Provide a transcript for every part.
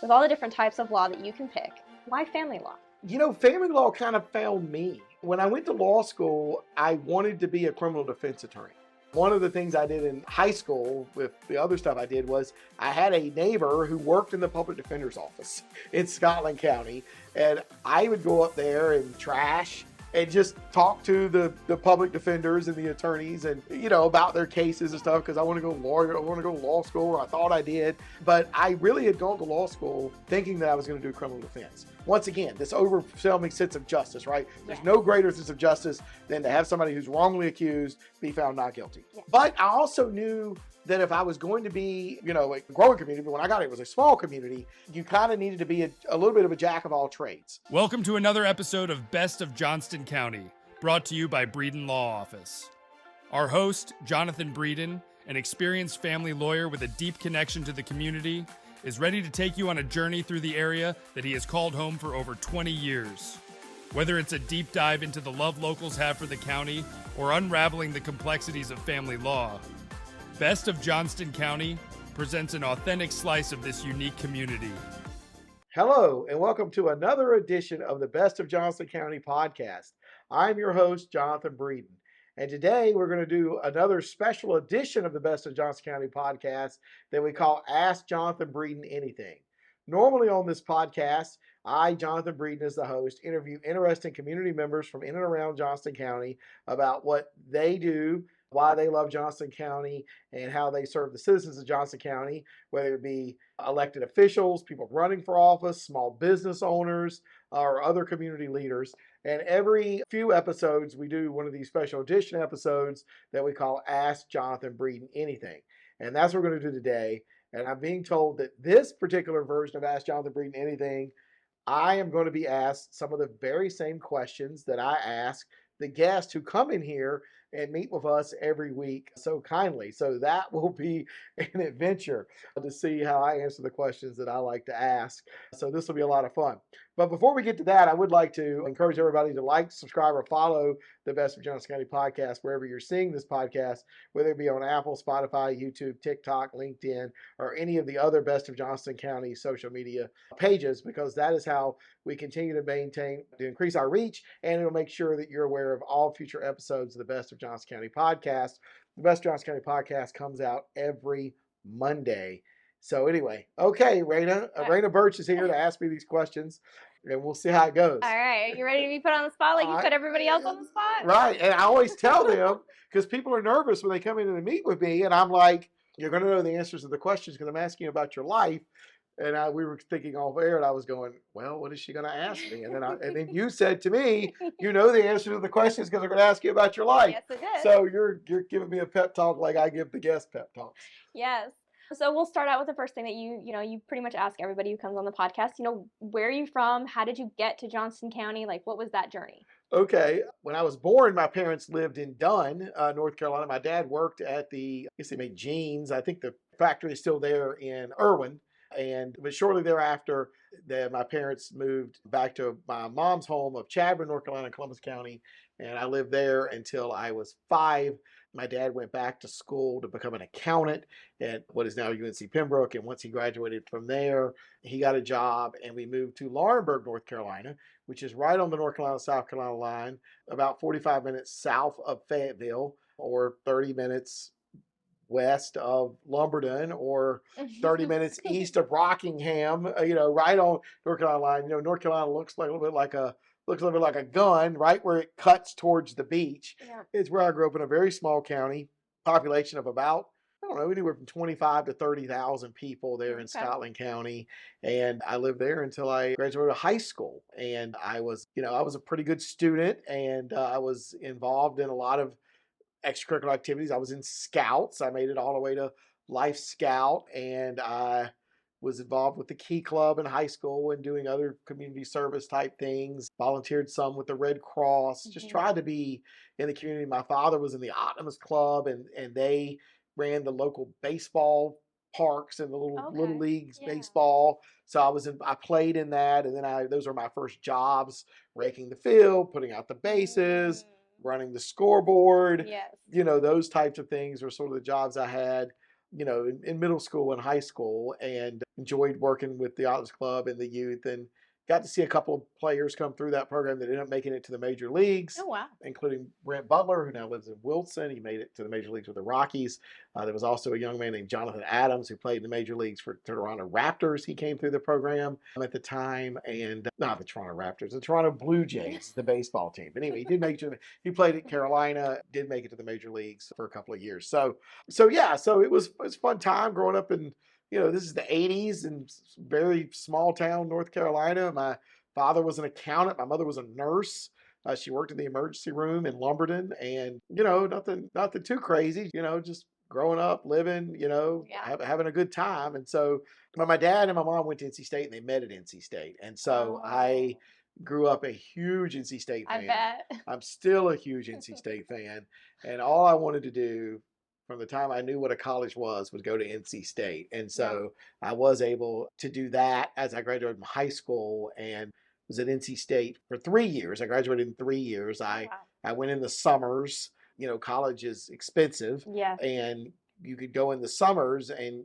With all the different types of law that you can pick, why family law? You know, family law kind of found me. When I went to law school, I wanted to be a criminal defense attorney. One of the things I did in high school with the other stuff I did was I had a neighbor who worked in the public defender's office in Scotland County. And I would go up there and trash and just talk to the public defenders and the attorneys and, about their cases and stuff because I want to go law school, or I thought I did. But I really had gone to law school thinking that I was going to do criminal defense. Once again, this overwhelming sense of justice, right? There's no greater sense of justice than to have somebody who's wrongly accused be found not guilty. Yeah. But I also knew that if I was going to be, a growing community, but when I got it was a small community, you kind of needed to be a little bit of a jack of all trades. Welcome to another episode of Best of Johnston County, brought to you by Breeden Law Office. Our host, Jonathan Breeden, an experienced family lawyer with a deep connection to the community, is ready to take you on a journey through the area that he has called home for over 20 years. Whether it's a deep dive into the love locals have for the county or unraveling the complexities of family law, Best of Johnston County presents an authentic slice of this unique community. Hello, and welcome to another edition of the Best of Johnston County Podcast. I'm your host, Jonathan Breeden. And today we're going to do another special edition of the Best of Johnston County Podcast that we call Ask Jonathan Breeden Anything. Normally on this podcast, I, Jonathan Breeden, as the host, interview interesting community members from in and around Johnston County about what they do, why they love Johnston County, and how they serve the citizens of Johnston County, whether it be elected officials, people running for office, small business owners, or other community leaders. And every few episodes, we do one of these special edition episodes that we call Ask Jonathan Breeden Anything. And that's what we're going to do today. And I'm being told that this particular version of Ask Jonathan Breeden Anything, I am going to be asked some of the very same questions that I ask the guests who come in here and meet with us every week so kindly. So that will be an adventure to see how I answer the questions that I like to ask. So this will be a lot of fun. But before we get to that, I would like to encourage everybody to like, subscribe, or follow the Best of Johnston County Podcast wherever you're seeing this podcast, whether it be on Apple, Spotify, YouTube, TikTok, LinkedIn, or any of the other Best of Johnston County social media pages, because that is how we continue to increase our reach, and it'll make sure that you're aware of all future episodes of the Best of Johnston County Podcast. The Best of Johnston County Podcast comes out every Monday. So anyway, okay, Raena Burch is here to ask me these questions, and we'll see how it goes. All right. Are you ready to be put on the spot like you put everybody else on the spot? Right. And I always tell them, because people are nervous when they come in and meet with me, and I'm like, you're going to know the answers to the questions because I'm asking you about your life. And we were thinking off air, and I was going, well, what is she going to ask me? And then you said to me, you know the answer to the questions because they're going to ask you about your life. Yes, I did. So you're giving me a pep talk like I give the guest pep talks. Yes. So we'll start out with the first thing that you pretty much ask everybody who comes on the podcast. Where are you from? How did you get to Johnston County? Like, what was that journey? Okay. When I was born, my parents lived in Dunn, North Carolina. My dad worked at I guess they made jeans. I think the factory is still there in Irwin. But shortly thereafter, my parents moved back to my mom's home of Chadron, North Carolina, Columbus County. And I lived there until I was 5. My dad went back to school to become an accountant at what is now UNC Pembroke. And once he graduated from there, he got a job and we moved to Laurinburg, North Carolina, which is right on the North Carolina-South Carolina line, about 45 minutes south of Fayetteville or 30 minutes west of Lumberton or 30 minutes east of Rockingham, right on North Carolina line. North Carolina looks a little bit like a gun, right where it cuts towards the beach. Yeah. It's where I grew up in a very small county, population of about, anywhere from 25 to 30,000 people there in Scotland County. And I lived there until I graduated high school. And I was a pretty good student, and I was involved in a lot of extracurricular activities. I was in Scouts. I made it all the way to Life Scout, and I was involved with the Key Club in high school and doing other community service type things. Volunteered some with the Red Cross, just tried to be in the community. My father was in the Optimus Club, and they ran the local baseball parks and the little leagues baseball. So I played in that, and then those were my first jobs, raking the field, putting out the bases, running the scoreboard. Yes. Those types of things were sort of the jobs I had in middle school and high school, and enjoyed working with the Atlas Club and the youth, and got to see a couple of players come through that program that ended up making it to the major leagues. Oh, wow. Including Brent Butler, who now lives in Wilson. He made it to the major leagues with the Rockies. There was also a young man named Jonathan Adams who played in the major leagues for the Toronto Raptors. He came through the program at the time, and not the Toronto Raptors, the Toronto Blue Jays, the baseball team. But anyway, he did make it. He played at Carolina, did make it to the major leagues for a couple of years. So it was a fun time growing up in, this is the 80s in very small town North Carolina. My father was an accountant. My mother was a nurse. She worked in the emergency room in Lumberton, and nothing too crazy. Just growing up, living, having a good time. And so, my dad and my mom went to NC State, and they met at NC State, and so I grew up a huge NC State fan. I bet. I'm still a huge NC State fan, and all I wanted to do from the time I knew what a college was go to NC State. And so I was able to do that as I graduated from high school and was at NC State for 3 years. I graduated in 3 years. I went in the summers. College is expensive. Yeah. And you could go in the summers and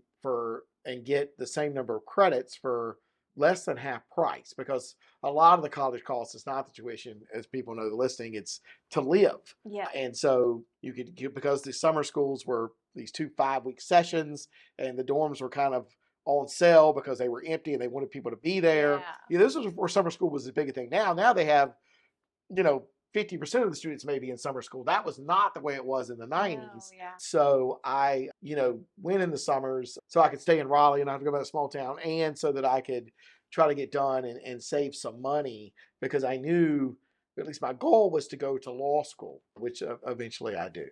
get the same number of credits for less than half price, because a lot of the college costs is not the tuition, as people know the listing, it's to live. Yeah. And so you could, because the summer schools were these 2 5-week sessions, and the dorms were kind of on sale because they were empty and they wanted people to be there. This was before summer school was as big a thing. Now they have, 50% of the students maybe in summer school. That was not the way it was in the 90s. Oh, yeah. So I, went in the summers so I could stay in Raleigh and not have to go to a small town, and so that I could try to get done and save some money, because I knew, at least my goal was to go to law school, which eventually I do.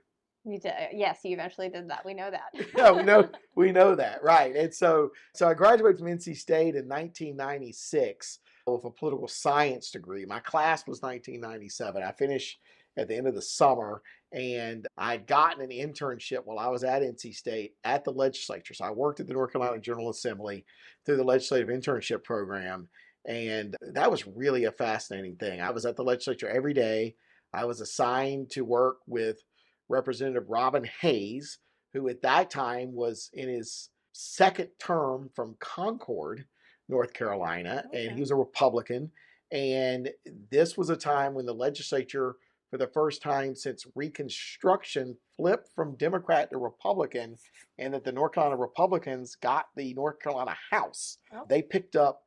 You did. Yes, you eventually did that. We know that. Yeah, we know that, right? And so I graduated from NC State in 1996 with a political science degree. My class was 1997. I finished at the end of the summer, and I'd gotten an internship while I was at NC State at the legislature. So I worked at the North Carolina General Assembly through the legislative internship program, and that was really a fascinating thing. I was at the legislature every day. I was assigned to work with Representative Robin Hayes, who at that time was in his second term from Concord, North Carolina, and he was a Republican. And this was a time when the legislature, for the first time since Reconstruction, flipped from Democrat to Republican, and that the North Carolina Republicans got the North Carolina House. Oh. They picked up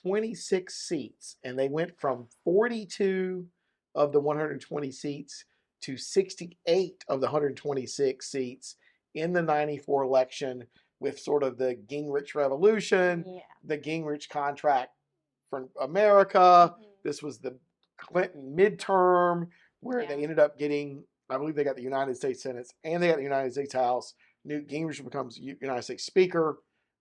26 seats, and they went from 42 of the 120 seats to 68 of the 126 seats in the 94 election, with sort of the Gingrich Revolution, the Gingrich contract for America. This was the Clinton midterm, where they ended up getting, I believe they got the United States Senate and they got the United States House. Newt Gingrich becomes United States Speaker.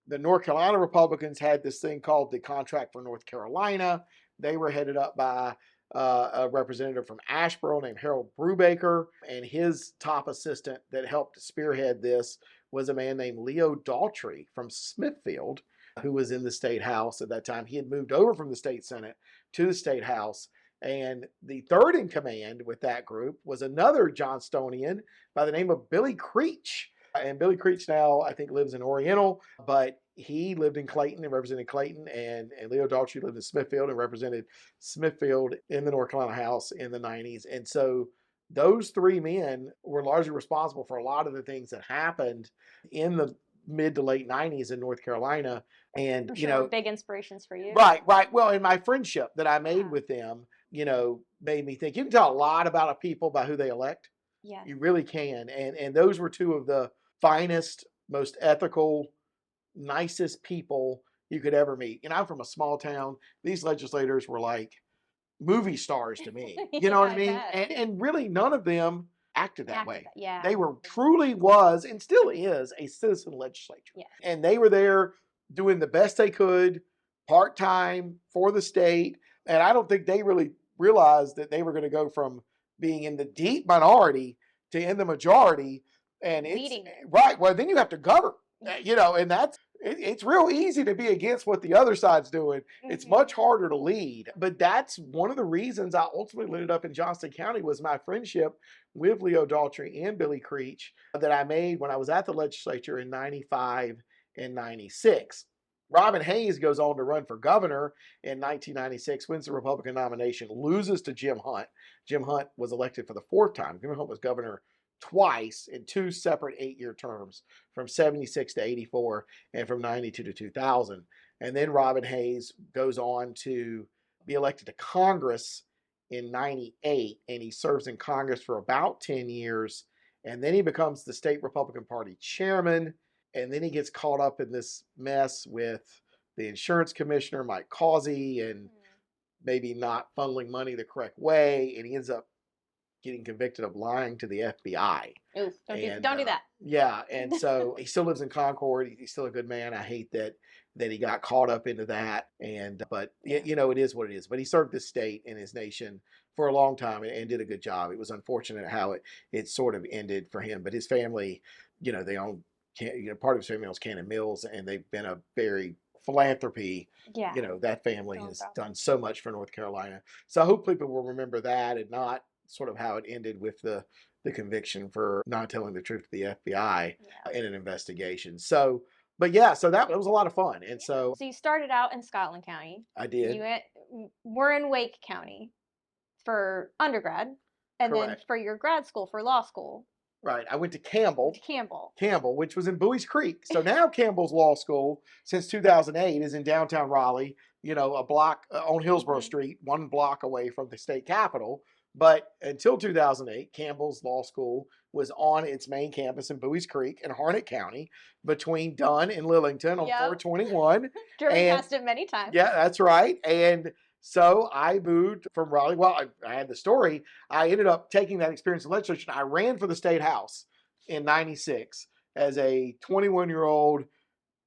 The North Carolina Republicans had this thing called the Contract for North Carolina. They were headed up by a representative from Asheboro named Harold Brubaker, and his top assistant that helped spearhead this was a man named Leo Daltrey from Smithfield, who was in the state house at that time. He had moved over from the state senate to the state house. And the third in command with that group was another Johnstonian by the name of Billy Creech. And Billy Creech now, I think, lives in Oriental, but he lived in Clayton and represented Clayton, and Leo Daltrey lived in Smithfield and represented Smithfield in the North Carolina House in the 90s. And so those three men were largely responsible for a lot of the things that happened in the mid to late 90s in North Carolina. And, big inspirations for you. Right. Well, and my friendship that I made with them, made me think you can tell a lot about a people by who they elect. Yeah. You really can. And those were two of the finest, most ethical, nicest people you could ever meet. I'm from a small town. These legislators were like movie stars to me. You know what I mean? And really none of them acted that way. Yeah. They were truly was and still is a citizen legislature. Yeah. And they were there doing the best they could, part-time for the state. And I don't think they really realized that they were going to go from being in the deep minority to in the majority. And it's leading. Right. Well, then you have to govern, and that's it's real easy to be against what the other side's doing. It's much harder to lead. But that's one of the reasons I ultimately ended up in Johnston County was my friendship with Leo Daltrey and Billy Creech that I made when I was at the legislature in 95 and 96. Robin Hayes goes on to run for governor in 1996, wins the Republican nomination, loses to Jim Hunt. Jim Hunt was elected for the fourth time. Jim Hunt was governor twice in two separate 8-year terms from 76 to 84 and from 92 to 2000. And then Robin Hayes goes on to be elected to Congress in 98, and he serves in Congress for about 10 years. And then he becomes the state Republican Party chairman. And then he gets caught up in this mess with the insurance commissioner, Mike Causey, and maybe not funneling money the correct way. And he ends up getting convicted of lying to the FBI. Ooh, don't do that. Yeah, and so he still lives in Concord. He's still a good man. I hate that he got caught up into that. But you know, it is what it is. But he served this state and his nation for a long time and did a good job. It was unfortunate how it sort of ended for him. But his family, you know, they own, part of his family owns Cannon Mills, and they've been a very philanthropy. Yeah. You know, that family has done so much for North Carolina. So I hope people will remember that and not sort of how it ended with the conviction for not telling the truth to the FBI in an investigation. So, but yeah, so that was a lot of fun. And so you started out in Scotland County. I did. You were in Wake County for undergrad, and Correct. then for your grad school, for law school. Right. I went to Campbell. Campbell, which was in Bowie's Creek. So now Campbell's Law School, since 2008, is in downtown Raleigh, you know, a block on Hillsborough Street, 1 block away from the state capitol. But until 2008, Campbell's Law School was on its main campus in Bowie's Creek in Harnett County between Dunn and Lillington on 421. Driven past it many times. Yeah, that's right. And so I moved from Raleigh. Well, I had the story. I ended up taking that experience in legislature. I ran for the state house in 96 as a 21-year-old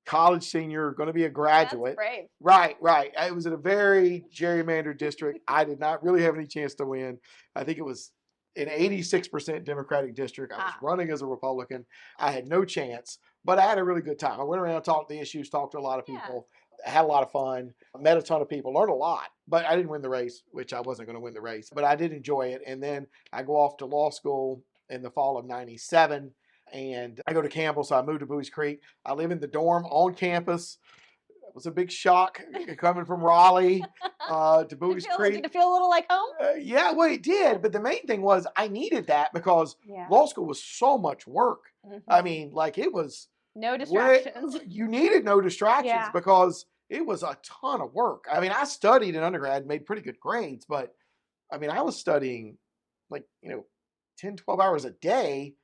college senior, going to be a graduate. That's brave. Right. It was in a very gerrymandered district. I did not really have any chance to win. I think it was an 86% Democratic district. I was running as a Republican. I had no chance, but I had a really good time. I went around, talked the issues, talked to a lot of people. I had a lot of fun, met a ton of people, learned a lot, but I didn't win the race, which I wasn't going to win the race, but I did enjoy it. And then I go off to law school in the fall of 97. And I go to Campbell, so I moved to Bowie's Creek. I live in the dorm on campus. It was a big shock coming from Raleigh to Bowie's Creek. Did it feel a little like home? Yeah, well, it did. But the main thing was I needed that because law school was so much work. I mean, like it was. No distractions. You needed no distractions because it was a ton of work. I mean, I studied in undergrad, made pretty good grades, but I mean, I was studying like, 10, 12 hours a day,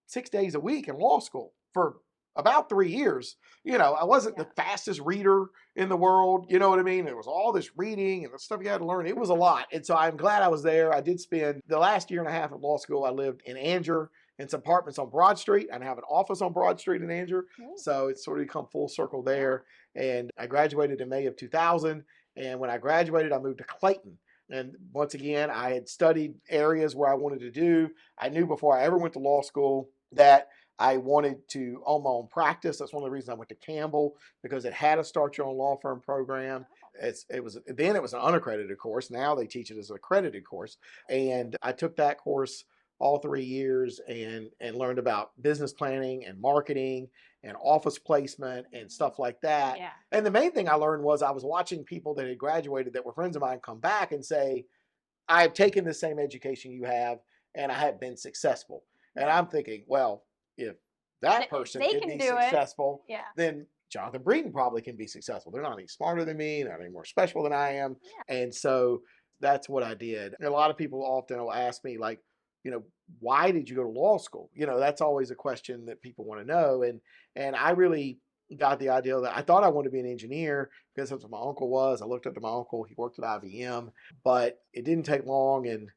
6 days a week in law school for about 3 years. I wasn't the fastest reader in the world. You know what I mean? There was all this reading and the stuff you had to learn. It was a lot. And so I'm glad I was there. I did spend the last year and a half of law school. I lived in Anger in some apartments on Broad Street, and I have an office on Broad Street in Anger. So it's sort of come full circle there. And I graduated in May of 2000. And when I graduated, I moved to Clayton. And once again, I had studied areas where I wanted to do. I knew before I ever went to law school that I wanted to own my own practice. That's one of the reasons I went to Campbell, because it had a start your own law firm program. It was an unaccredited course. Now they teach it as an accredited course. And I took that course all 3 years and learned about business planning and marketing and office placement and stuff like that. Yeah. And the main thing I learned was I was watching people that had graduated that were friends of mine come back and say, I've taken the same education you have and I have been successful. And I'm thinking, well, if that person can be successful, then Jonathan Breeden probably can be successful. They're not any smarter than me, not any more special than I am. Yeah. And so that's what I did. And a lot of people often will ask me, like, why did you go to law school? That's always a question that people want to know. And I really got the idea that I thought I wanted to be an engineer because that's what my uncle was. I looked up to my uncle. He worked at IBM, but it didn't take long. And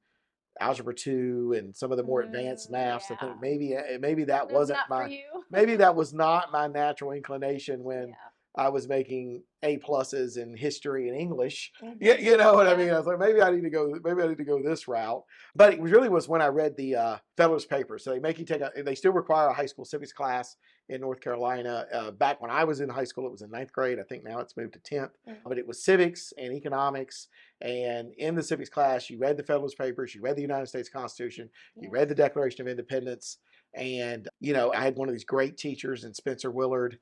Algebra 2 and some of the more advanced maths, I think maybe that wasn't maybe that was not my natural inclination when I was making A+ in history and English. Mhm. Yeah, you know what I Yeah. mean? I was like, maybe I need to go this route. But it really was when I read the Fellow's Papers. So they make you they still require a high school civics class in North Carolina. Back when I was in high school, it was in 9th grade. I think now it's moved to 10th. But it was civics and economics. And in the civics class, you read the Fellow's Papers, you read the United States Constitution, you read the Declaration of Independence. And, I had one of these great teachers in Spencer Willard,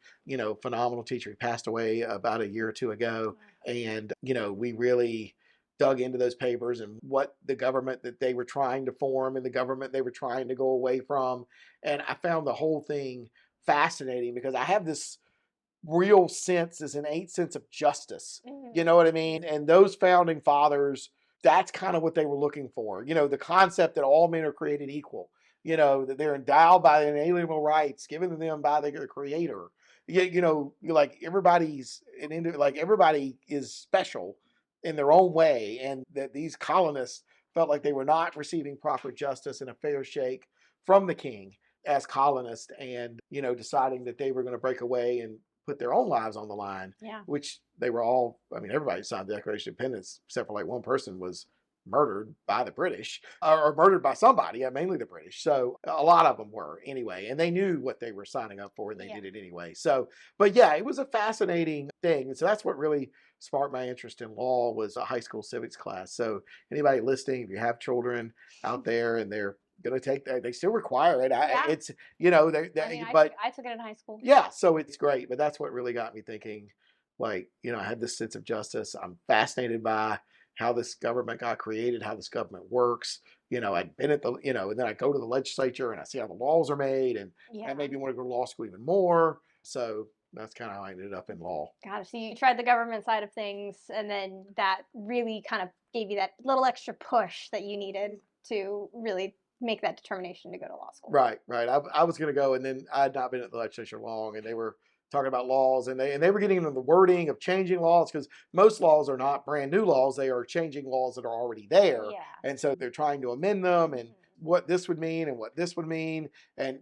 phenomenal teacher. He passed away about a year or two ago. And, we really dug into those papers and what the government that they were trying to form and the government they were trying to go away from. And I found the whole thing fascinating because I have this real sense, this innate sense of justice. You know what I mean? And those founding fathers, that's kind of what they were looking for. The concept that all men are created equal. That they're endowed by inalienable rights given to them by the Creator. Like everybody is special in their own way, and that these colonists felt like they were not receiving proper justice and a fair shake from the king as colonists, and deciding that they were going to break away and put their own lives on the line. Yeah. Which they were all. I mean, everybody signed the Declaration of Independence except for like one person was murdered by the British or murdered by somebody, mainly the British. So a lot of them were anyway, and they knew what they were signing up for and they did it anyway. So, but yeah, it was a fascinating thing. And so that's what really sparked my interest in law was a high school civics class. So anybody listening, if you have children out there and they're going to take that, they still require it. It's, I took it in high school. Yeah. So it's great. But that's what really got me thinking, like, I had this sense of justice. I'm fascinated by how this government got created, how this government works. I'd been at the, and then I go to the legislature and I see how the laws are made, and I maybe want to go to law school even more. So that's kind of how I ended up in law. Got it. So you tried the government side of things, and then that really kind of gave you that little extra push that you needed to really make that determination to go to law school. Right. I was going to go, and then I had not been at the legislature long, and they were talking about laws, and they were getting into the wording of changing laws, because most laws are not brand new laws. They are changing laws that are already there. Yeah. And so they're trying to amend them and what this would mean and what this would mean. And,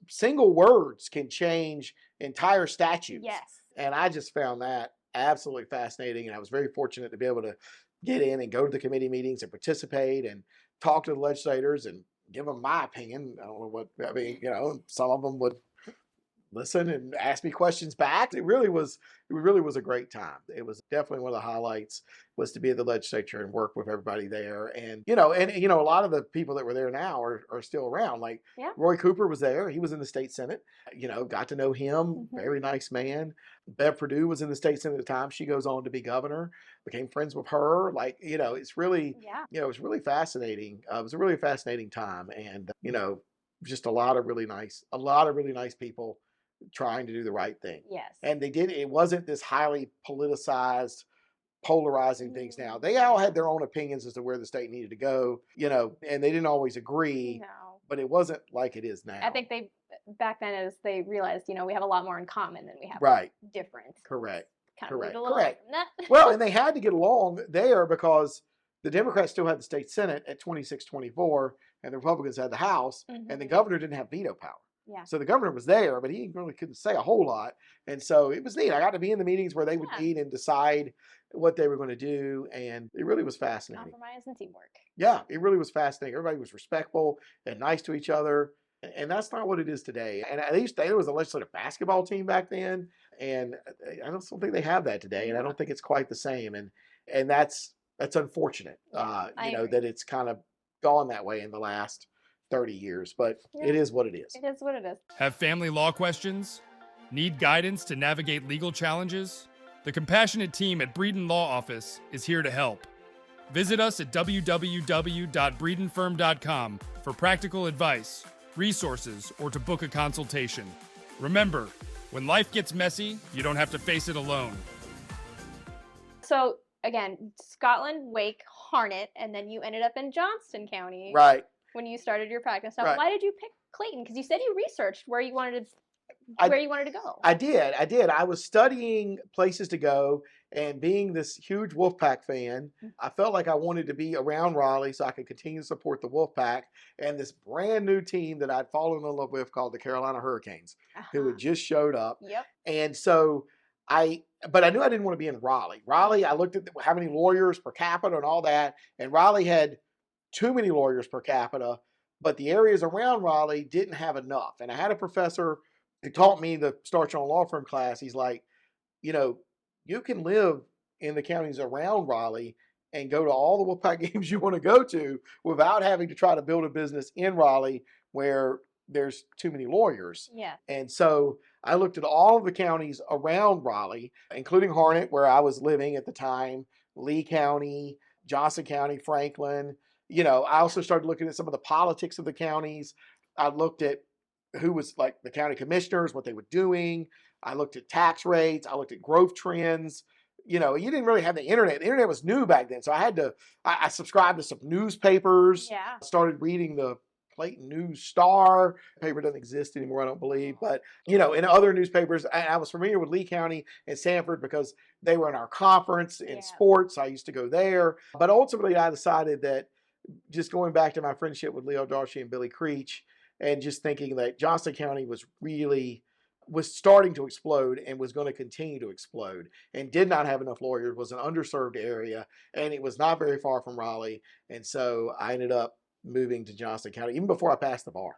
single words can change entire statutes. Yes. And I just found that absolutely fascinating. And I was very fortunate to be able to get in and go to the committee meetings and participate and talk to the legislators and give them my opinion. I don't know what, I mean, some of them would listen and ask me questions back. It really was a great time. It was definitely one of the highlights was to be at the legislature and work with everybody there. And, a lot of the people that were there now are still around. Like Roy Cooper was there. He was in the state Senate, got to know him. Very nice man. Bev Perdue was in the state Senate at the time. She goes on to be governor, became friends with her. Like, it's really, it was really fascinating. It was a really fascinating time. And, just a lot of really nice people trying to do the right thing. Yes. And they did. It wasn't this highly politicized, polarizing things now. They all had their own opinions as to where the state needed to go, and they didn't always agree. No. But it wasn't like it is now. I think back then as they realized, we have a lot more in common than we have different. Correct. Kind of moved a little away from that. Well, and they had to get along there because the Democrats still had the state Senate at 26-24, and the Republicans had the House, and the governor didn't have veto power. Yeah. So the governor was there, but he really couldn't say a whole lot. And so it was neat. I got to be in the meetings where they would meet and decide what they were going to do. And it really was fascinating. Compromise and teamwork. Yeah, it really was fascinating. Everybody was respectful and nice to each other. And that's not what it is today. And at least there was a legislative basketball team back then. And I don't think they have that today. And I don't think it's quite the same. And that's unfortunate, that it's kind of gone that way in the last 30 years, but it is what it is. It is what it is. Have family law questions? Need guidance to navigate legal challenges? The compassionate team at Breeden Law Office is here to help. Visit us at www.breedenfirm.com for practical advice, resources, or to book a consultation. Remember, when life gets messy, you don't have to face it alone. So, again, Scotland, Wake, Harnett, and then you ended up in Johnston County. Right. When you started your practice. Now, why did you pick Clayton? Because you said you researched where you wanted to go. I did. I was studying places to go, and being this huge Wolfpack fan, I felt like I wanted to be around Raleigh so I could continue to support the Wolfpack and this brand new team that I'd fallen in love with called the Carolina Hurricanes, who had just showed up. Yep. And so but I knew I didn't want to be in Raleigh. Raleigh, I looked at how many lawyers per capita and all that, and Raleigh had too many lawyers per capita, but the areas around Raleigh didn't have enough. And I had a professor who taught me the Start Your Own Law Firm class. He's like, you can live in the counties around Raleigh and go to all the Wolfpack games you want to go to without having to try to build a business in Raleigh where there's too many lawyers. Yeah. And so I looked at all of the counties around Raleigh, including Harnett, where I was living at the time, Lee County, Johnston County, Franklin. I also started looking at some of the politics of the counties. I looked at who was like the county commissioners, what they were doing. I looked at tax rates. I looked at growth trends. You didn't really have the internet. The internet was new back then. So I subscribed to some newspapers. Yeah. Started reading the Clayton News Star. Paper doesn't exist anymore, I don't believe. But, in other newspapers, I was familiar with Lee County and Sanford because they were in our conference in sports. I used to go there. But ultimately, I decided that just going back to my friendship with Leo Darcy and Billy Creech and just thinking that Johnston County was starting to explode and was going to continue to explode and did not have enough lawyers, was an underserved area, and it was not very far from Raleigh. And so I ended up moving to Johnston County even before I passed the bar.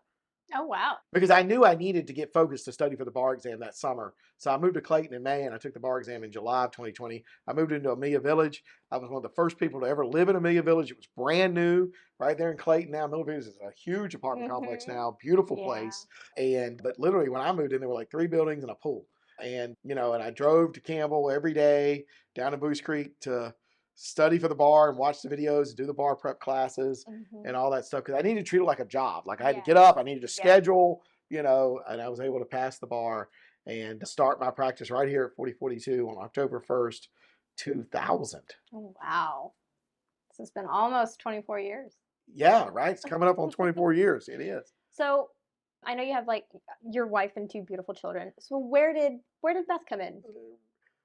Oh, wow. Because I knew I needed to get focused to study for the bar exam that summer. So I moved to Clayton in May and I took the bar exam in July of 2020. I moved into Amelia Village. I was one of the first people to ever live in Amelia Village. It was brand new right there in Clayton now. Amelia Village is a huge apartment complex now, beautiful place. But literally when I moved in, there were like 3 buildings and a pool. And, and I drove to Campbell every day down to Boos Creek to study for the bar and watch the videos and do the bar prep classes and all that stuff. Because I needed to treat it like a job. Like I had to get up, I needed to schedule, and I was able to pass the bar and start my practice right here at 4042 on October 1st, 2000. Oh, wow. This has been almost 24 years. Yeah, right. It's coming up on 24 years. It is. So I know you have like your wife and 2 beautiful children. So where did Beth come in?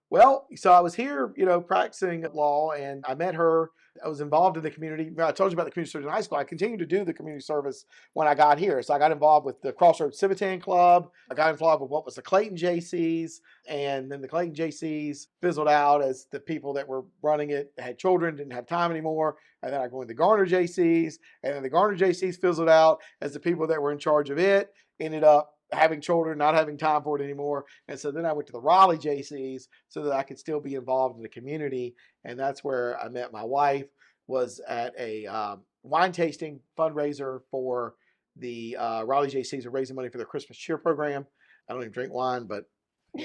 Well, so I was here, practicing law, and I met her. I was involved in the community. I told you about the community service in high school. I continued to do the community service when I got here. So I got involved with the Crossroads Civitan Club. I got involved with what was the Clayton JCs, and then the Clayton JCs fizzled out as the people that were running it had children, didn't have time anymore. And then I go into the Garner JCs, and then the Garner JCs fizzled out as the people that were in charge of it ended up having children, not having time for it anymore. And so then I went to the Raleigh JCs so that I could still be involved in the community. And that's where I met my wife, was at a wine tasting fundraiser for the Raleigh JCs, are raising money for their Christmas cheer program. I don't even drink wine, but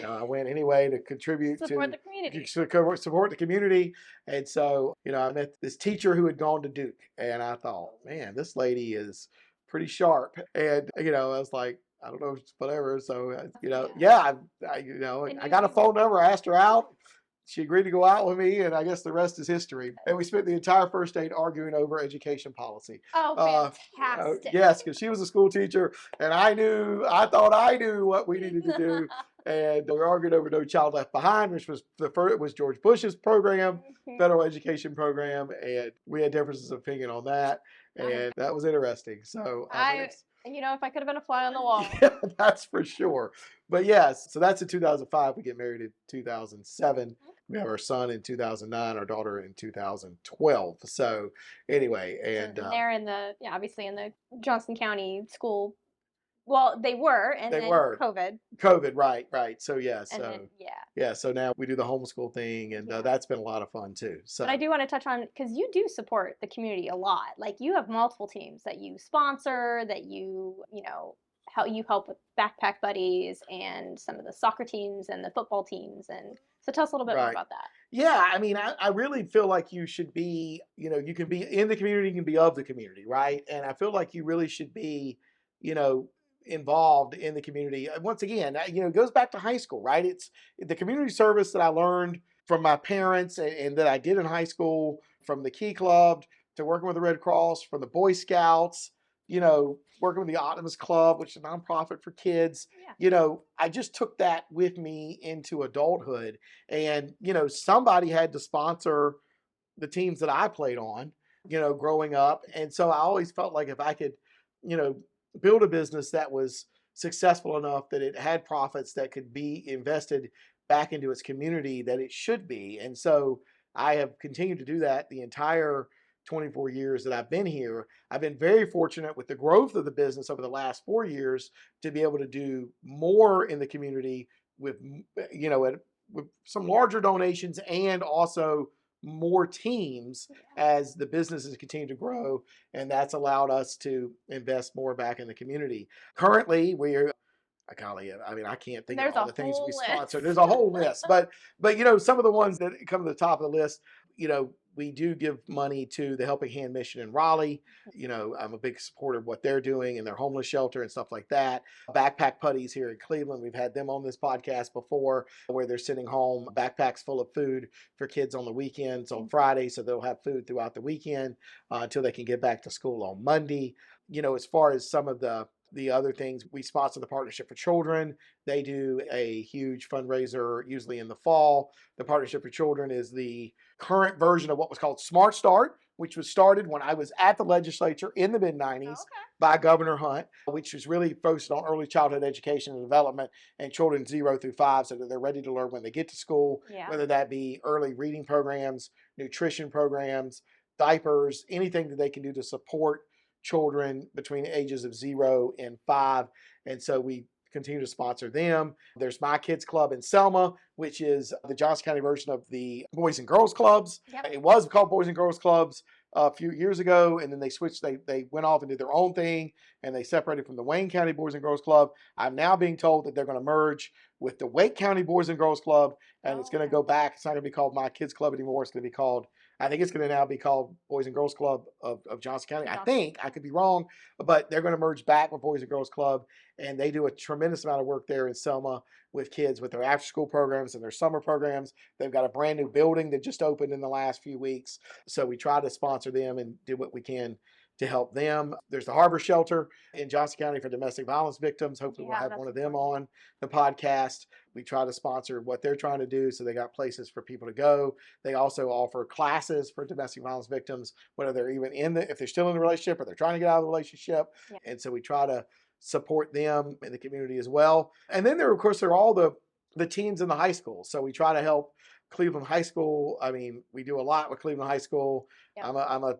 I went anyway to contribute Support the community. Support the community. And so, I met this teacher who had gone to Duke, and I thought, man, this lady is pretty sharp. And, I was like, I don't know, whatever. So, I got a phone number. I asked her out. She agreed to go out with me, and I guess the rest is history. And we spent the entire first date arguing over education policy. Oh, fantastic. Yes, because she was a school teacher, and I thought I knew what we needed to do. And we argued over No Child Left Behind, which was it was George Bush's program, federal education program, and we had differences of opinion on that, and that was interesting. So if I could have been a fly on the wall. Yeah, that's for sure. But yes, so that's in 2005. We get married in 2007. We have our son in 2009, our daughter in 2012. So anyway, and they're in obviously in the Johnston County school. Well, they were, and then COVID, right. So so now we do the homeschool thing, and that's been a lot of fun too. So, but I do want to touch on, because you do support the community a lot. Like you have multiple teams that you sponsor, that you help with backpack buddies and some of the soccer teams and the football teams, and so tell us a little bit more about that. Yeah, I mean, I really feel like you should be, you can be in the community, you can be of the community, right? And I feel like you really should be, involved in the community. Once again, it goes back to high school, right? It's the community service that I learned from my parents and that I did in high school, from the Key Club to working with the Red Cross, from the Boy Scouts, working with the Optimus Club, which is a nonprofit for kids. Yeah. I just took that with me into adulthood, and, somebody had to sponsor the teams that I played on, growing up. And so I always felt like if I could, build a business that was successful enough that it had profits that could be invested back into its community that it should be. And so I have continued to do that the entire 24 years that I've been here. I've been very fortunate with the growth of the business over the last 4 years to be able to do more in the community with, with some larger donations and also more teams as the businesses continue to grow. And that's allowed us to invest more back in the community. Currently, I can't think of There's all a the things we whole sponsor. list. There's a whole list, but some of the ones that come to the top of the list, we do give money to the Helping Hand Mission in Raleigh. I'm a big supporter of what they're doing and their homeless shelter and stuff like that. Backpack Putties here in Cleveland, we've had them on this podcast before, where they're sending home backpacks full of food for kids on the weekends on Friday, so they'll have food throughout the weekend until they can get back to school on Monday. As far as some of the other things, we sponsor the Partnership for Children. They do a huge fundraiser usually in the fall. The Partnership for Children is the current version of what was called Smart Start, which was started when I was at the legislature in the mid-90s by Governor Hunt, which was really focused on early childhood education and development and children 0 through 5 so that they're ready to learn when they get to school, whether that be early reading programs, nutrition programs, diapers, anything that they can do to support children between the ages of 0 and 5. And so we continue to sponsor them. There's My Kids Club in Selma, which is the Johnston County version of the Boys and Girls Clubs. It was called Boys and Girls Clubs a few years ago, and then they switched. They went off and did their own thing, and they separated from the Wayne County Boys and Girls Club. I'm now being told that they're going to merge with the Wake County Boys and Girls Club, and it's going to go back. It's not going to be called My Kids Club anymore. It's going to be called, I think it's going to now be called Boys and Girls Club of Johnston County. I think, I could be wrong, but they're going to merge back with Boys and Girls Club, and they do a tremendous amount of work there in Selma with kids with their after-school programs and their summer programs. They've got a brand new building that just opened in the last few weeks, so we try to sponsor them and do what we can to help them. There's the Harbor Shelter in Johnston County for domestic violence victims. Hopefully we'll have one of them on the podcast. We try to sponsor what they're trying to do, so they got places for people to go. They also offer classes for domestic violence victims, whether they're even if they're still in the relationship or they're trying to get out of the relationship. And so we try to support them in the community as well. And then there are all the teens in the high school. So we try to help Cleveland High School. I mean, we do a lot with Cleveland High School. I'm a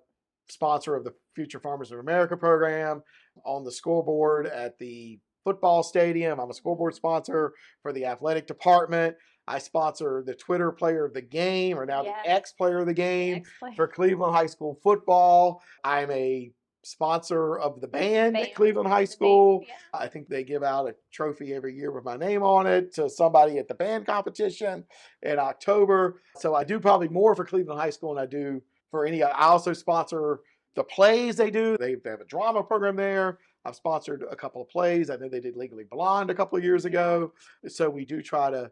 sponsor of the Future Farmers of America program, on the scoreboard at the football stadium. I'm a scoreboard sponsor for the athletic department. I sponsor the Twitter player of the game, or now the X player of the game for Cleveland High School football. I'm a sponsor of the band at Cleveland High School. I think they give out a trophy every year with my name on it to somebody at the band competition in October. So I do probably more for Cleveland High School than I do for any. I also sponsor the plays they do. They have a drama program there. I've sponsored a couple of plays. I know they did Legally Blonde a couple of years ago. So we do try to,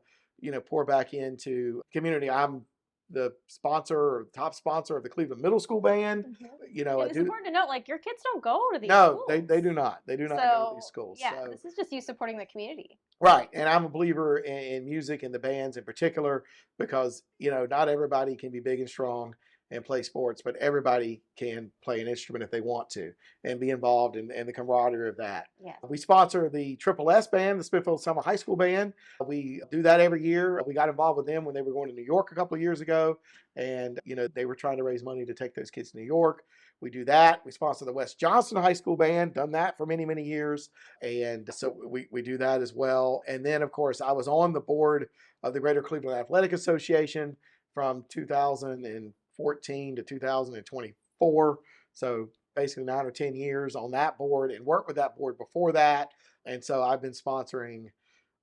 pour back into community. I'm the sponsor or top sponsor of the Cleveland Middle School Band. It's important to note, your kids don't go to these schools. No, they do not. They do not go to these schools. Yeah, this is just you supporting the community. Right. And I'm a believer in music and the bands in particular, because, not everybody can be big and strong and play sports, but everybody can play an instrument if they want to and be involved in the camaraderie of that. We sponsor the Triple S band, the Smithfield Selma High School band. We do that every year. We got involved with them when they were going to New York a couple of years ago, and they were trying to raise money to take those kids to New York. We do that. We sponsor the West Johnston High School band, done that for many, many years, and so we do that as well. And then, of course, I was on the board of the Greater Cleveland Athletic Association from 2014 to 2024. So basically 9 or 10 years on that board, and worked with that board before that. And so I've been sponsoring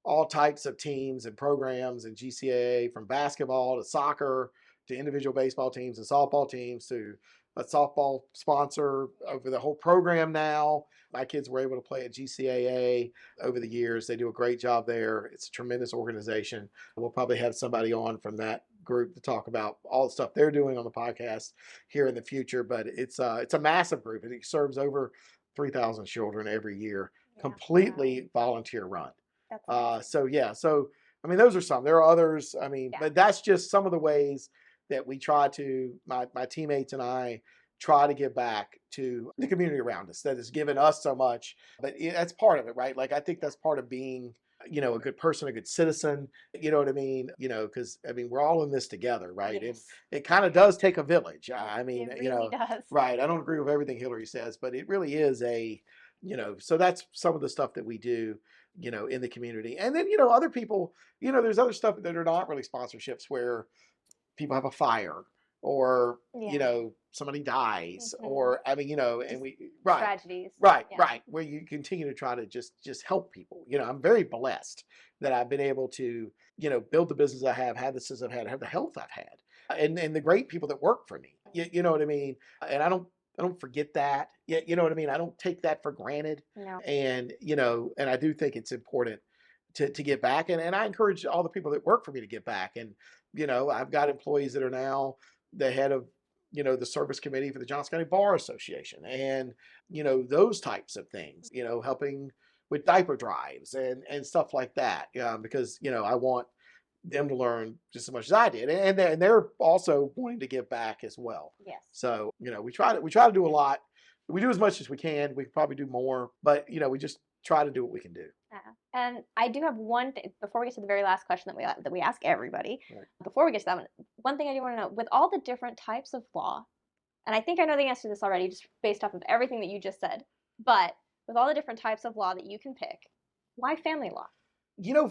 all types of teams and programs in GCAA, from basketball to soccer to individual baseball teams and softball teams, to a softball sponsor over the whole program now. My kids were able to play at GCAA over the years. They do a great job there. It's a tremendous organization. We'll probably have somebody on from that group to talk about all the stuff they're doing on the podcast here in the future. But it's a massive group. It serves over 3,000 children every year, completely volunteer run. So those are some. There are others. But that's just some of the ways that we try to, my teammates and I try to give back to the community around us that has given us so much. But that's part of it, right? I think that's part of being a good person, a good citizen. You know what I mean? Because I mean, we're all in this together, right? Yes. It kind of does take a village. I mean, It really does. right. I don't agree with everything Hillary says, but it really is so that's some of the stuff that we do, in the community. And then, other people, there's other stuff that are not really sponsorships where people have a fire or, Yeah. somebody dies Mhm. or, I mean, and right. Tragedies. Right, Yeah. right. Where you continue to try to just help people. I'm very blessed that I've been able to, build the business I have the success I've had, have the health I've had, and the great people that work for me. You know what I mean? And I don't forget that. You know what I mean? I don't take that for granted. No. And and I do think it's important to get back. And I encourage all the people that work for me to get back. And I've got employees that are now the head of the service committee for the Johnston County Bar Association, and those types of things, helping with diaper drives and stuff like that, because I want them to learn just as much as I did, and they're also wanting to give back as well. Yes. So we try to do a lot. We do as much as we can. We could probably do more, but we just try to do what we can do. Yeah. And I do have one thing before we get to the very last question that we ask everybody. Right. Before we get to that one thing I do want to know, with all the different types of law, and I think I know the answer to this already just based off of everything that you just said, but with all the different types of law that you can pick, why family law?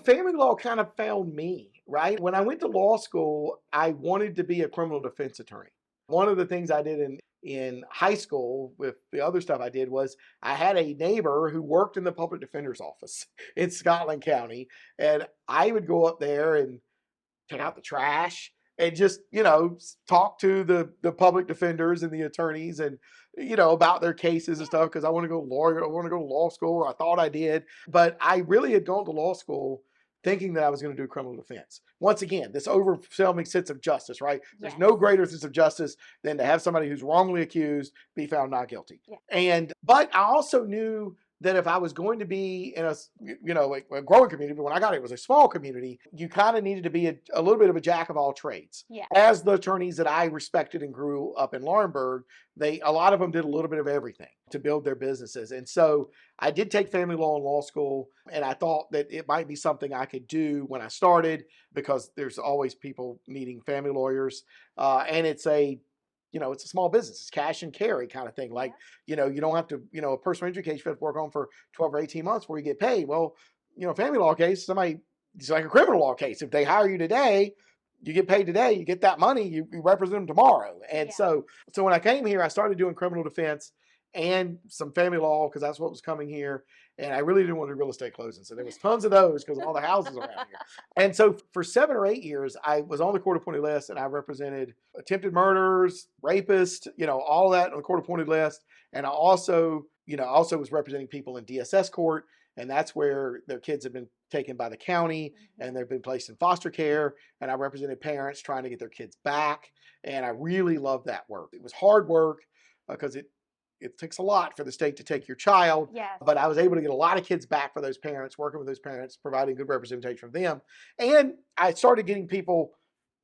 Family law kind of found me, right? When I went to law school, I wanted to be a criminal defense attorney. One of the things I did in high school with the other stuff I did was I had a neighbor who worked in the public defender's office in Scotland County. And I would go up there and take out the trash and just, talk to the public defenders and the attorneys and, about their cases and stuff. Cause I want to go lawyer. I want to go to law school, or I thought I did, but I really had gone to law school thinking that I was going to do criminal defense. Once again, this overwhelming sense of justice, right? There's no greater sense of justice than to have somebody who's wrongly accused be found not guilty. Yeah. But I also knew that if I was going to be in a growing community, but when I got it was a small community, you kind of needed to be a little bit of a jack of all trades. Yeah. As the attorneys that I respected and grew up in Laurinburg, a lot of them did a little bit of everything to build their businesses. And so I did take family law in law school, and I thought that it might be something I could do when I started, because there's always people needing family lawyers. And it's a small business. It's cash and carry kind of thing. Like, you don't have to, a personal injury case you have to work on for 12 or 18 months before you get paid. Well, family law case, it's like a criminal law case. If they hire you today, you get paid today, you get that money, you represent them tomorrow. And so when I came here, I started doing criminal defense and some family law, because that's what was coming here. And I really didn't want to do real estate closings. So there was tons of those because of all the houses around here. And so for 7 or 8 years, I was on the court appointed list, and I represented attempted murders, rapists, all that on the court appointed list. And I also was representing people in DSS court. And that's where their kids have been taken by the county and they've been placed in foster care. And I represented parents trying to get their kids back. And I really loved that work. It was hard work because it takes a lot for the state to take your child. Yes. But I was able to get a lot of kids back for those parents, working with those parents, providing good representation for them. And I started getting people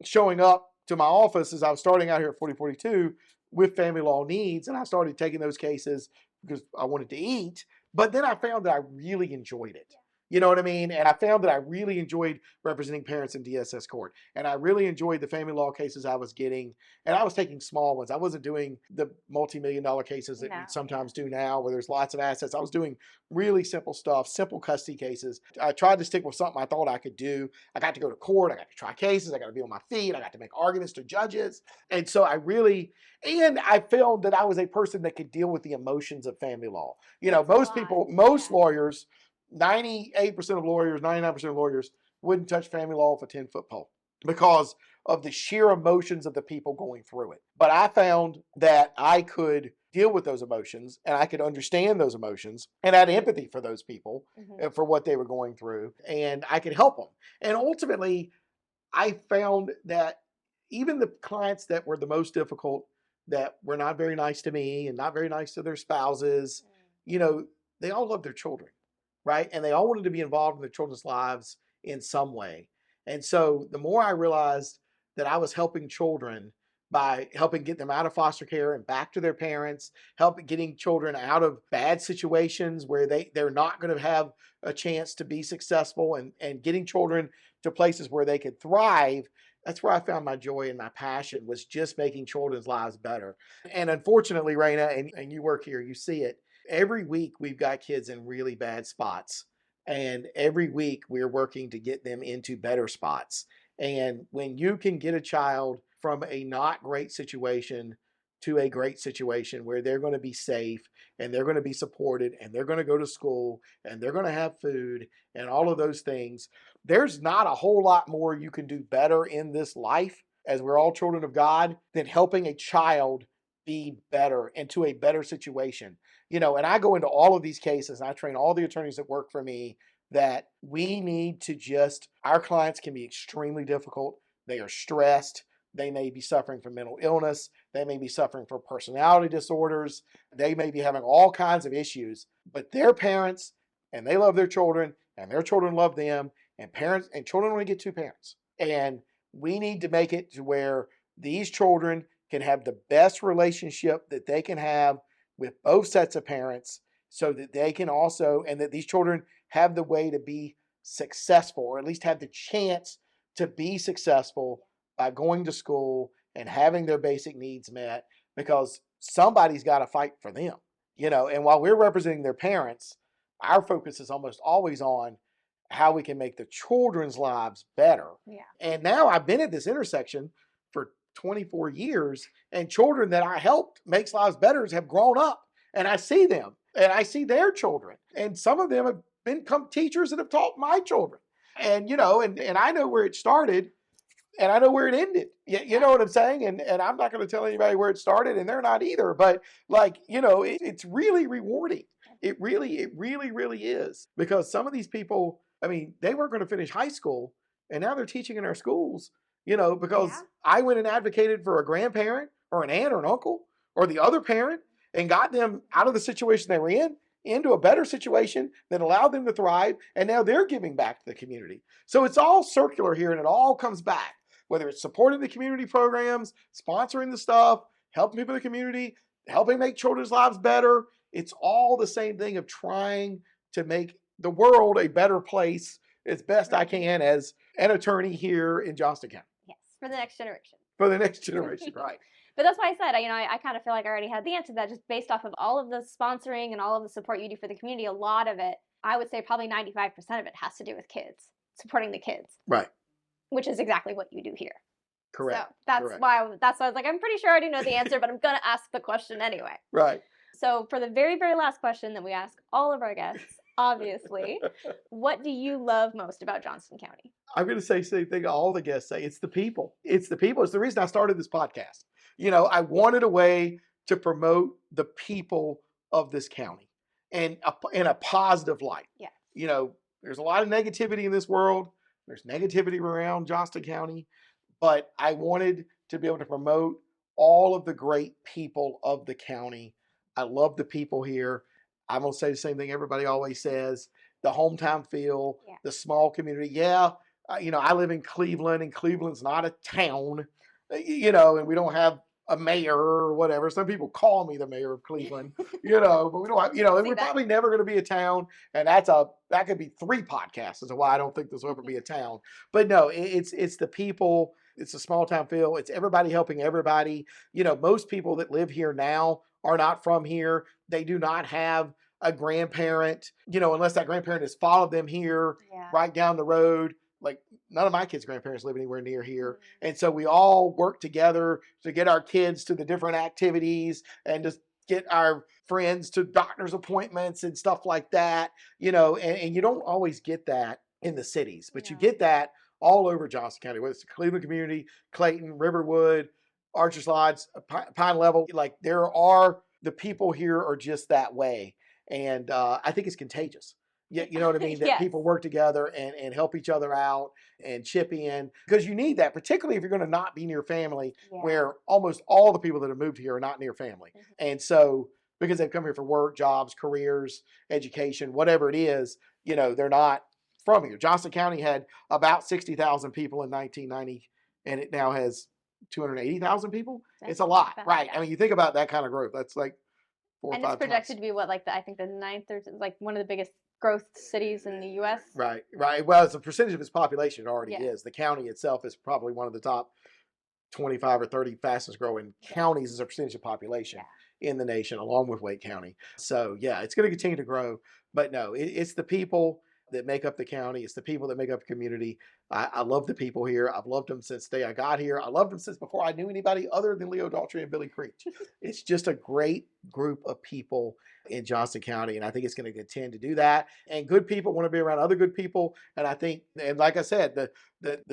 showing up to my office as I was starting out here at 4042 with family law needs. And I started taking those cases because I wanted to eat. But then I found that I really enjoyed it. You know what I mean? And I found that I really enjoyed representing parents in DSS court. And I really enjoyed the family law cases I was getting. And I was taking small ones. I wasn't doing the multi-million-dollar cases that we sometimes do now where there's lots of assets. I was doing really simple stuff, simple custody cases. I tried to stick with something I thought I could do. I got to go to court. I got to try cases. I got to be on my feet. I got to make arguments to judges. And so I found that I was a person that could deal with the emotions of family law. Most lawyers, 98% of lawyers, 99% of lawyers wouldn't touch family law with a 10-foot pole because of the sheer emotions of the people going through it. But I found that I could deal with those emotions and I could understand those emotions and had empathy for those people and for what they were going through, and I could help them. And ultimately, I found that even the clients that were the most difficult, that were not very nice to me and not very nice to their spouses, they all loved their children. Right? And they all wanted to be involved in their children's lives in some way. And so the more I realized that I was helping children, by helping get them out of foster care and back to their parents, helping getting children out of bad situations where they're not going to have a chance to be successful, and getting children to places where they could thrive. That's where I found my joy and my passion, was just making children's lives better. And unfortunately, Raena, and you work here, you see it. Every week we've got kids in really bad spots. And every week we're working to get them into better spots. And when you can get a child from a not great situation to a great situation where they're going to be safe and they're going to be supported and they're going to go to school and they're going to have food and all of those things, there's not a whole lot more you can do better in this life, as we're all children of God, than helping a child be better into a better situation. And I go into all of these cases and I train all the attorneys that work for me that we need to our clients can be extremely difficult. They are stressed. They may be suffering from mental illness. They may be suffering from personality disorders. They may be having all kinds of issues, but they're parents and they love their children and their children love them, and parents and children only get two parents. And we need to make it to where these children can have the best relationship that they can have with both sets of parents, so that they can also, and that these children have the way to be successful, or at least have the chance to be successful by going to school and having their basic needs met, because somebody's got to fight for them, and while we're representing their parents, our focus is almost always on how we can make the children's lives better. Yeah. And now I've been at this intersection for 24 years, and children that I helped make lives better have grown up, and I see them and I see their children, and some of them have become teachers that have taught my children. And, and I know where it started and I know where it ended. You know what I'm saying? And I'm not going to tell anybody where it started, and they're not either, but it's really rewarding. It really, really is, because some of these people, they weren't going to finish high school, and now they're teaching in our schools, because I went and advocated for a grandparent or an aunt or an uncle or the other parent and got them out of the situation they were in into a better situation that allowed them to thrive. And now they're giving back to the community. So it's all circular here, and it all comes back, whether it's supporting the community programs, sponsoring the stuff, helping people in the community, helping make children's lives better. It's all the same thing of trying to make the world a better place as best I can as an attorney here in Johnston County. Yes, for the next generation. For the next generation, right. But that's why I said, I kind of feel like I already had the answer to that, just based off of all of the sponsoring and all of the support you do for the community. A lot of it, I would say probably 95% of it has to do with kids, supporting the kids. Right. Which is exactly what you do here. Correct. So that's why I was like, I'm pretty sure I already know the answer, but I'm going to ask the question anyway. Right. So for the very, very last question that we ask all of our guests, obviously, what do you love most about Johnston County? I'm going to say the same thing all the guests say. It's the people. It's the people. It's the reason I started this podcast. I wanted a way to promote the people of this county and in a positive light. Yeah. There's a lot of negativity in this world. There's negativity around Johnston County, but I wanted to be able to promote all of the great people of the county. I love the people here. I'm going to say the same thing everybody always says, the hometown feel, the small community. I live in Cleveland, and Cleveland's not a town, and we don't have a mayor or whatever. Some people call me the mayor of Cleveland, but we don't have, and we're probably never going to be a town. And that could be 3 podcasts as to why I don't think this will ever be a town. But no, it's the people. It's a small town feel. It's everybody helping everybody. Most people that live here now are not from here. They do not have a grandparent, unless that grandparent has followed them here right down the road. Like, none of my kids' grandparents live anywhere near here. And so we all work together to get our kids to the different activities and just get our friends to doctor's appointments and stuff like that, and you don't always get that in the cities, but you get that all over Johnston County, whether it's the Cleveland community, Clayton, Riverwood, Archer's Lodge, Pine Level. Like, the people here are just that way. And I think it's contagious. You know what I mean? That people work together and help each other out and chip in, because you need that, particularly if you're going to not be near family, where almost all the people that have moved here are not near family. And so, because they've come here for work, jobs, careers, education, whatever it is, they're not from here. Johnston County had about 60,000 people in 1990, and it now has 280,000 people. That's It's a lot, fast, right? yeah. I mean, you think about that kind of growth. That's like 4 or And 5 it's projected times. to be what, like I think the ninth or like one of the biggest growth cities in the U.S. Right. Well, as a percentage of its population, it already Yeah. is. The county itself is probably one of the top 25 or 30 fastest growing counties as a percentage of population in the nation, along with Wake County. So yeah, it's going to continue to grow. But no, it's the people that make up the county. It's the people that make up the community. I love the people here. I've loved them since the day I got here. I loved them since before I knew anybody other than Leo Daltrey and Billy Creech. It's just a great group of people in Johnston County, and I think it's going to continue to do that. And good people want to be around other good people. And I think, and like I said, the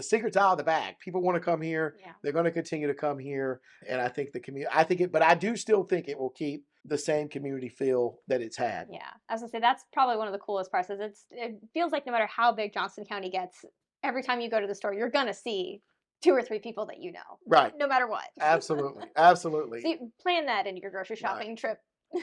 secret's out of the bag. People want to come here. Yeah. They're going to continue to come here. And I think the community, but I do still think it will keep the same community feel that it's had. Yeah. I was going to say, that's probably one of the coolest parts is it feels like no matter how big Johnston County gets, every time you go to the store, you're going to see 2 or 3 people that you know. Right. No matter what. Absolutely. Absolutely. So you plan that in your grocery shopping trip.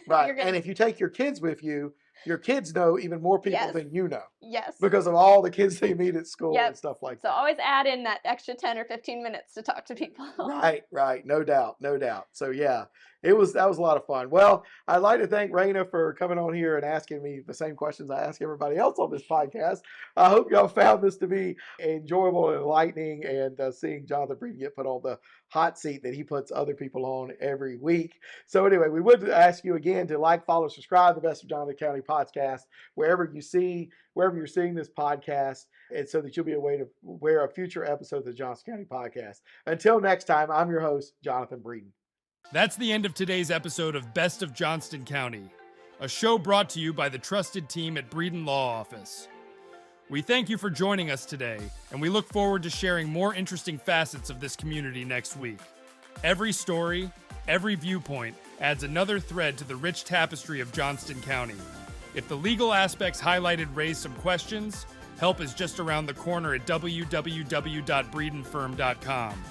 Right. And if you take your kids with you, your kids know even more people Yes. than you know Yes. because of all the kids they meet at school Yep. and stuff like So that. always add in that extra 10 or 15 minutes to talk to people. Right. No doubt. So yeah, that was a lot of fun. Well, I'd like to thank Raena for coming on here and asking me the same questions I ask everybody else on this podcast. I hope y'all found this to be enjoyable and enlightening, and seeing Jonathan Breeden get put on the hot seat that he puts other people on every week. So anyway, we would ask you again to like, follow, subscribe to the Best of Jonathan County Podcast wherever you're seeing this podcast, and so that you'll be aware of future episodes of the Johnston County Podcast. Until next time, I'm your host, Jonathan Breeden. That's the end of today's episode of Best of Johnston County, a show brought to you by the trusted team at Breeden Law Office. We thank you for joining us today, and we look forward to sharing more interesting facets of this community next week. Every story, every viewpoint adds another thread to the rich tapestry of Johnston County. If the legal aspects highlighted raise some questions, help is just around the corner at www.breedenfirm.com.